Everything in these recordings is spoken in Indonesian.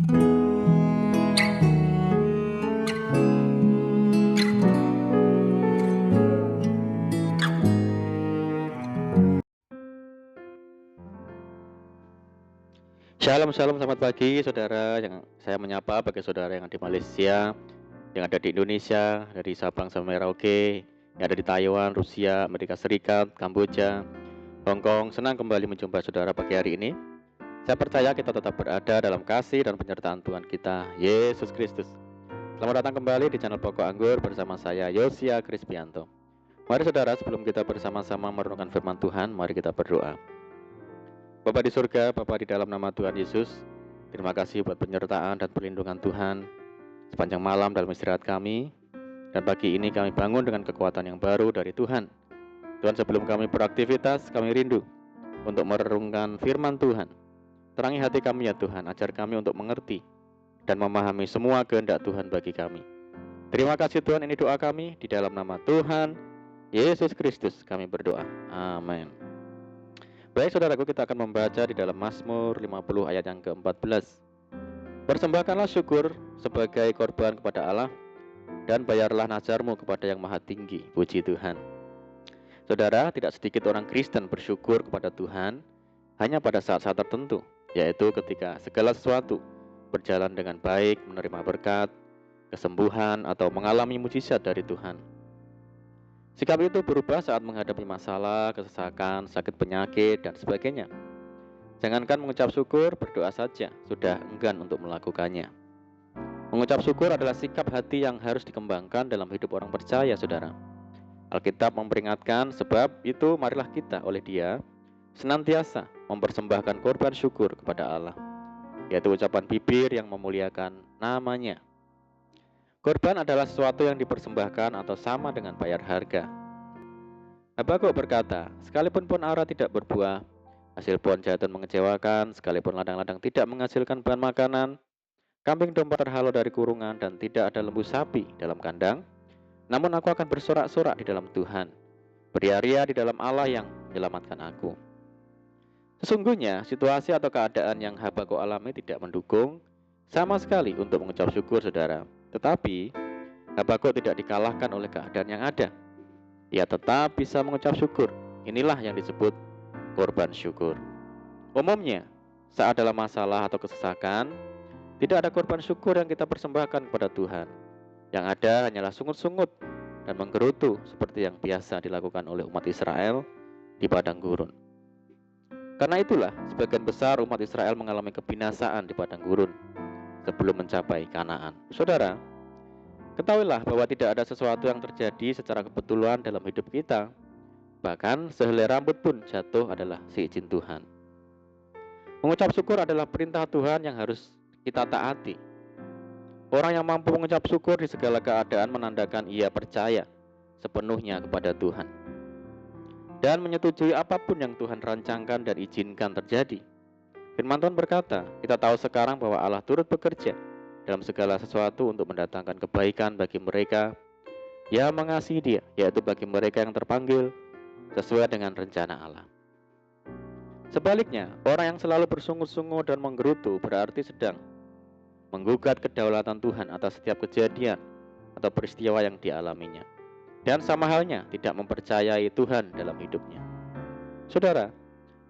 Shalom shalom, selamat pagi saudara. Yang saya menyapa bagi saudara yang ada di Malaysia, yang ada di Indonesia, dari Sabang sampai Merauke, yang ada di Taiwan, Rusia, Amerika Serikat, Kamboja, Hong Kong. Senang kembali menjumpai saudara pagi hari ini. Saya percaya kita tetap berada dalam kasih dan penyertaan Tuhan kita, Yesus Kristus. Selamat datang kembali di channel Pokok Anggur bersama saya, Yosia Krispianto. Mari saudara, sebelum kita bersama-sama merenungkan firman Tuhan, mari kita berdoa. Bapa di surga, Bapa di dalam nama Tuhan Yesus, terima kasih buat penyertaan dan perlindungan Tuhan sepanjang malam dalam istirahat kami. Dan pagi ini kami bangun dengan kekuatan yang baru dari Tuhan. Tuhan, sebelum kami beraktivitas, kami rindu untuk merenungkan firman Tuhan. Terangi hati kami ya Tuhan, ajar kami untuk mengerti dan memahami semua kehendak Tuhan bagi kami. Terima kasih Tuhan, ini doa kami di dalam nama Tuhan Yesus Kristus kami berdoa. Amin. Baik saudaraku, kita akan membaca di dalam Mazmur 50 ayat yang ke-14. Persembahkanlah syukur sebagai korban kepada Allah, dan bayarlah nazarmu kepada yang maha tinggi. Puji Tuhan. Saudara, tidak sedikit orang Kristen bersyukur kepada Tuhan hanya pada saat-saat tertentu, yaitu ketika segala sesuatu berjalan dengan baik, menerima berkat, kesembuhan, atau mengalami mujizat dari Tuhan. Sikap itu berubah saat menghadapi masalah, kesesakan, sakit penyakit, dan sebagainya. Jangankan mengucap syukur, berdoa saja sudah enggan untuk melakukannya. Mengucap syukur adalah sikap hati yang harus dikembangkan dalam hidup orang percaya, saudara. Alkitab memperingatkan, sebab itu marilah kita oleh Dia senantiasa mempersembahkan korban syukur kepada Allah, yaitu ucapan bibir yang memuliakan nama-Nya. Korban adalah sesuatu yang dipersembahkan atau sama dengan bayar harga. Habakuk berkata, sekalipun pun ara tidak berbuah, hasil pohon zaitun mengecewakan, sekalipun ladang-ladang tidak menghasilkan bahan makanan, kambing domba terhalau dari kurungan, dan tidak ada lembu sapi dalam kandang, namun aku akan bersorak-sorak di dalam Tuhan, beria-ria di dalam Allah yang menyelamatkan aku. Sesungguhnya situasi atau keadaan yang Habakuk alami tidak mendukung sama sekali untuk mengucap syukur, saudara. Tetapi Habakuk tidak dikalahkan oleh keadaan yang ada. Ia tetap bisa mengucap syukur. Inilah yang disebut korban syukur. Umumnya, saat dalam masalah atau kesesakan, tidak ada korban syukur yang kita persembahkan kepada Tuhan. Yang ada hanyalah sungut-sungut dan menggerutu seperti yang biasa dilakukan oleh umat Israel di padang gurun. Karena itulah, sebagian besar umat Israel mengalami kebinasaan di padang gurun sebelum mencapai Kanaan. Saudara, ketahuilah bahwa tidak ada sesuatu yang terjadi secara kebetulan dalam hidup kita. Bahkan sehelai rambut pun jatuh adalah seizin Tuhan. Mengucap syukur adalah perintah Tuhan yang harus kita taati. Orang yang mampu mengucap syukur di segala keadaan menandakan ia percaya sepenuhnya kepada Tuhan dan menyetujui apapun yang Tuhan rancangkan dan izinkan terjadi. Firman Tuhan berkata, kita tahu sekarang bahwa Allah turut bekerja dalam segala sesuatu untuk mendatangkan kebaikan bagi mereka yang mengasihi Dia, yaitu bagi mereka yang terpanggil sesuai dengan rencana Allah. Sebaliknya, orang yang selalu bersungut-sungut dan menggerutu berarti sedang menggugat kedaulatan Tuhan atas setiap kejadian atau peristiwa yang dialaminya, dan sama halnya tidak mempercayai Tuhan dalam hidupnya. Saudara,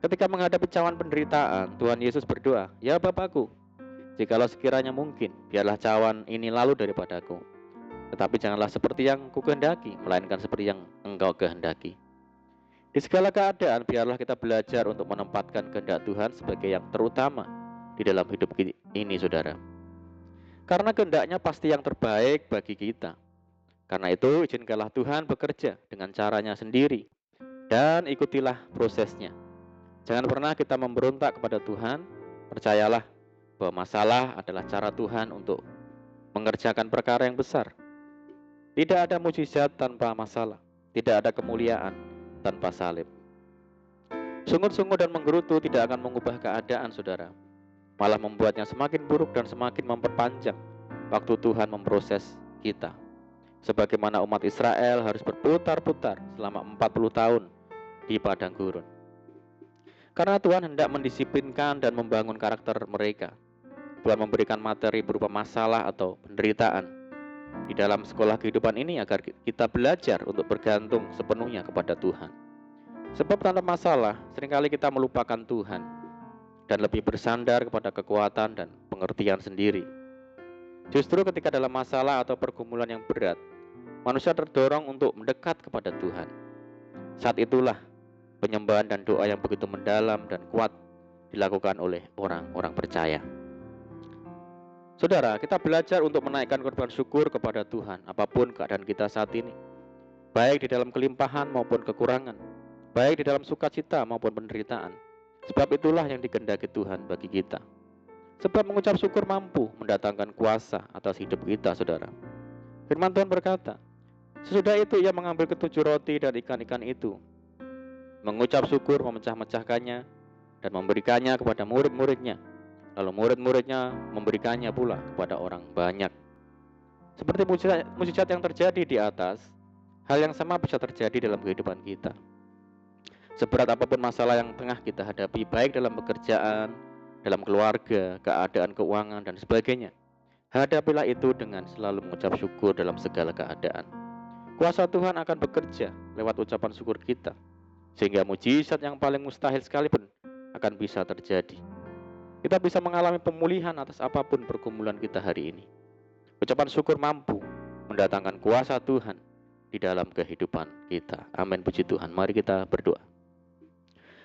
ketika menghadapi cawan penderitaan, Tuhan Yesus berdoa, ya Bapakku, jikalau sekiranya mungkin, biarlah cawan ini lalu daripadaku. Tetapi janganlah seperti yang kukehendaki, melainkan seperti yang Engkau kehendaki. Di segala keadaan, biarlah kita belajar untuk menempatkan kehendak Tuhan sebagai yang terutama di dalam hidup ini, saudara. Karena kehendaknya pasti yang terbaik bagi kita. Karena itu, izinkanlah Tuhan bekerja dengan caranya sendiri, dan ikutilah prosesnya. Jangan pernah kita memberontak kepada Tuhan. Percayalah bahwa masalah adalah cara Tuhan untuk mengerjakan perkara yang besar. Tidak ada mujizat tanpa masalah. Tidak ada kemuliaan tanpa salib. Sungut-sungut dan menggerutu tidak akan mengubah keadaan, saudara. Malah membuatnya semakin buruk dan semakin memperpanjang waktu Tuhan memproses kita. Sebagaimana umat Israel harus berputar-putar selama 40 tahun di padang gurun. Karena Tuhan hendak mendisiplinkan dan membangun karakter mereka. Tuhan memberikan materi berupa masalah atau penderitaan di dalam sekolah kehidupan ini agar kita belajar untuk bergantung sepenuhnya kepada Tuhan. Sebab tanpa masalah, seringkali kita melupakan Tuhan dan lebih bersandar kepada kekuatan dan pengertian sendiri. Justru ketika dalam masalah atau pergumulan yang berat, manusia terdorong untuk mendekat kepada Tuhan. Saat itulah penyembahan dan doa yang begitu mendalam dan kuat dilakukan oleh orang-orang percaya. Saudara, kita belajar untuk menaikkan korban syukur kepada Tuhan apapun keadaan kita saat ini, baik di dalam kelimpahan maupun kekurangan, baik di dalam sukacita maupun penderitaan. Sebab itulah yang dikehendaki Tuhan bagi kita. Sebab mengucap syukur mampu mendatangkan kuasa atas hidup kita, saudara. Firman Tuhan berkata, sesudah itu ia mengambil ketujuh roti dan ikan-ikan itu, mengucap syukur, memecah-mecahkannya, dan memberikannya kepada murid-muridnya. Lalu murid-muridnya memberikannya pula kepada orang banyak. Seperti mujizat yang terjadi di atas, hal yang sama bisa terjadi dalam kehidupan kita. Seberat apapun masalah yang tengah kita hadapi, baik dalam pekerjaan, dalam keluarga, keadaan keuangan, dan sebagainya, hadapilah itu dengan selalu mengucap syukur dalam segala keadaan. Kuasa Tuhan akan bekerja lewat ucapan syukur kita, sehingga mujizat yang paling mustahil sekalipun akan bisa terjadi. Kita bisa mengalami pemulihan atas apapun pergumulan kita hari ini. Ucapan syukur mampu mendatangkan kuasa Tuhan di dalam kehidupan kita. Amin, puji Tuhan. Mari kita berdoa.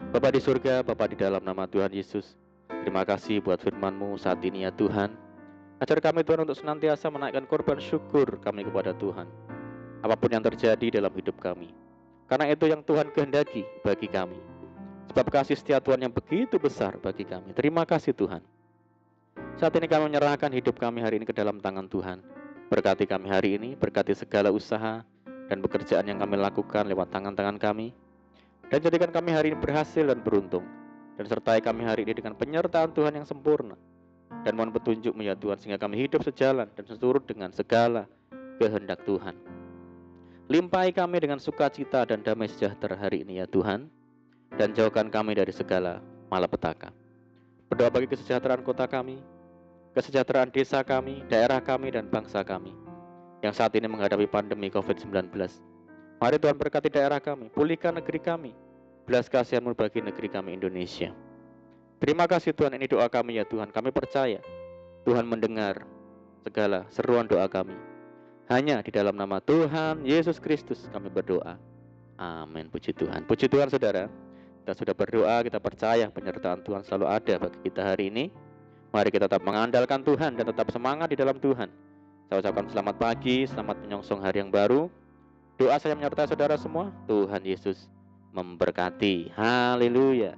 Bapa di surga, Bapa di dalam nama Tuhan Yesus, terima kasih buat firman-Mu saat ini ya Tuhan. Ajar kami Tuhan untuk senantiasa menaikkan korban syukur kami kepada Tuhan, apapun yang terjadi dalam hidup kami. Karena itu yang Tuhan kehendaki bagi kami. Sebab kasih setia Tuhan yang begitu besar bagi kami. Terima kasih Tuhan. Saat ini kami menyerahkan hidup kami hari ini ke dalam tangan Tuhan. Berkati kami hari ini, berkati segala usaha dan pekerjaan yang kami lakukan lewat tangan-tangan kami. Dan jadikan kami hari ini berhasil dan beruntung. Dan sertai kami hari ini dengan penyertaan Tuhan yang sempurna. Dan mohon petunjuk-Mu ya Tuhan, sehingga kami hidup sejalan dan seturut dengan segala kehendak Tuhan. Limpahi kami dengan sukacita dan damai sejahtera hari ini ya Tuhan. Dan jauhkan kami dari segala malapetaka. Berdoa bagi kesejahteraan kota kami, kesejahteraan desa kami, daerah kami, dan bangsa kami yang saat ini menghadapi pandemi COVID-19. Mari Tuhan berkati daerah kami, pulihkan negeri kami, belas kasihan-Mu bagi negeri kami Indonesia. Terima kasih Tuhan, ini doa kami ya Tuhan. Kami percaya Tuhan mendengar segala seruan doa kami. Hanya di dalam nama Tuhan Yesus Kristus kami berdoa. Amin, puji Tuhan. Puji Tuhan saudara. Kita sudah berdoa, kita percaya penyertaan Tuhan selalu ada bagi kita hari ini. Mari kita tetap mengandalkan Tuhan dan tetap semangat di dalam Tuhan. Saya ucapkan selamat pagi, selamat menyongsong hari yang baru. Doa saya menyertai saudara semua. Tuhan Yesus memberkati. Haleluya.